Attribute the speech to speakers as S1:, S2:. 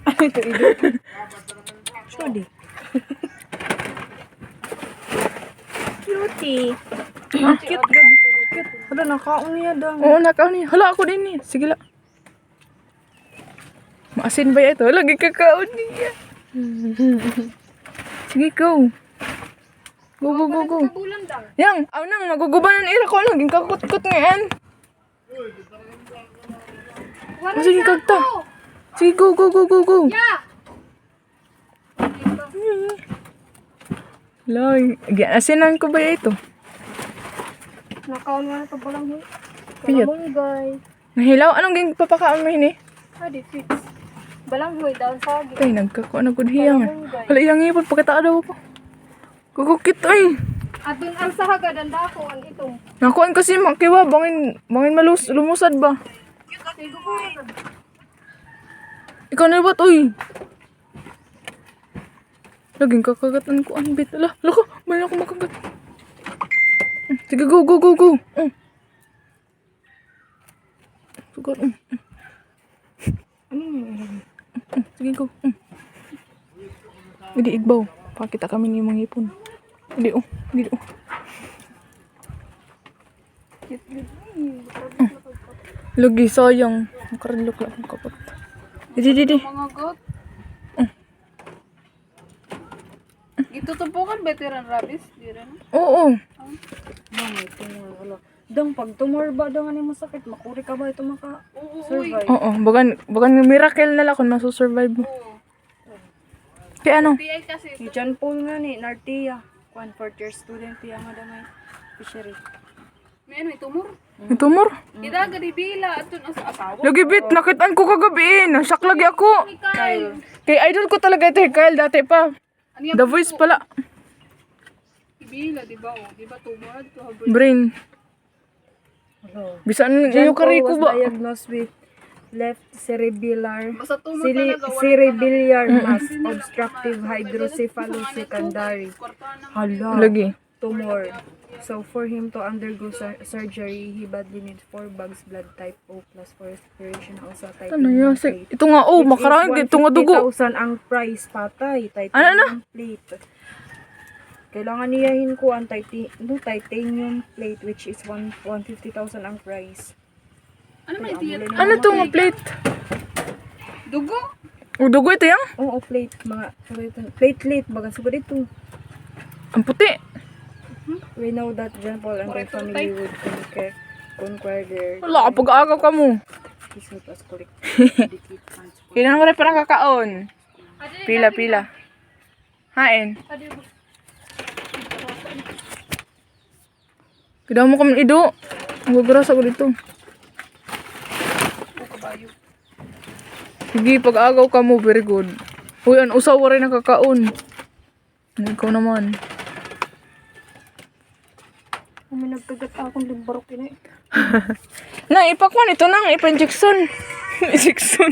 S1: Ano ito, ido? Sorry. Cutie. Cute, grabe. Cute. Hala, nakaon niya daw.
S2: Oo, nakaon niya. Hala, ako din niya. Sige la. Maasin ba ito? Lagi kakaon niya. Sige, go. Go, go, go, go. Yang, aw nang, magugubanan ira ko. Laging kakut-kut ngayon. Sige, kagta. Sige, go, go, go, go, go.
S1: Yeah.
S2: Lay, asinan ko ba ito?
S1: Nakaon nga na ito balanghoy.
S2: Piyat.
S1: Balanghoy.
S2: Nahilaw, anong ging papakaon mo ini?
S1: Adi, fix. Balanghoy, daon sagi.
S2: Ay, nagkakuan na gud hiyang. Hala, iyang ipon, pagkatao daw ako. Kukukit, ay.
S1: At dun ang sahaga, dandakon itong.
S2: Nakuan kasi makiwa, bangin lumusad ba? Ikaw na ba't, uy? Laging kakagatan ko ang bit. Ala, lako, bala ako makagat. Sige, go, go, go, go. Sugar, sige, go. Hindi, igbaw. Pakita kami ni mga ipon. Hindi, hindi, Lagi, sayang. Makaralok lang ang kapot. Hindi.
S1: Mga got. Itutupukan veteran rabies, di rin.
S2: Oo.
S1: Dang pag tumor ba daw nga masakit, makuri ka ba ito maka-survive?
S2: Oo, bagan miracle na lang kung masusurvive mo. Kaya ano?
S1: PI kasi. Si John Paul nga ni, Nartia. 4th year student tiya nga damay fishery. May ano, tumor?
S2: May tumor?
S1: Ida gadi bila atun as asawa.
S2: Lagi bit, nakitaan ko kagabi. Nasak lagi ako.
S1: Kyle.
S2: Kay idol ko talaga ito, Kyle, dati pa. The Voice pala.
S1: Ibila, di ba? Di ba tumor?
S2: Brain. Bisan
S3: John
S2: yung kari ko
S3: Paul was
S2: ba?
S3: diagnosed with left cerebellar
S1: Basta tumor talaga.
S3: cerebellar mass obstructive hydrocephalus secondary
S2: Lagi.
S3: tumor. So for him to undergo surgery, he badly needs 4 bags blood type O plus for respiration, also
S2: Ano yun?
S3: titanium plate.
S2: Ito nga,
S3: Which is
S2: makarang ito nga dugo.
S3: 150,000 ang price, patay.
S2: Ano?
S3: Titanium plate. Kailangan niyahin ko ang titanium plate, which is 150,000 ang price.
S1: Ano may diet?
S2: Ano to nga plate?
S1: Dugo?
S2: Dugo ito yan?
S3: Oo, plate. Mga, platelet. Baga, siguro dito.
S2: Ang puti.
S3: We know that John Paul and their family would conquer their
S2: Wala, pag-aagaw ka mo.
S3: kismet as correct.
S2: Kailan mo rin parang kakaon. Pila. Hain. Kailangan mo kami ido. Magagras ako dito. Sige, pag-agaw ka mo, very good. Uy, ang usaw rin nakakaon. Ikaw naman.
S1: May nagkagat akong limbarok yun eh.
S2: Na, ipakwan ito nang ipa-injection. Injection.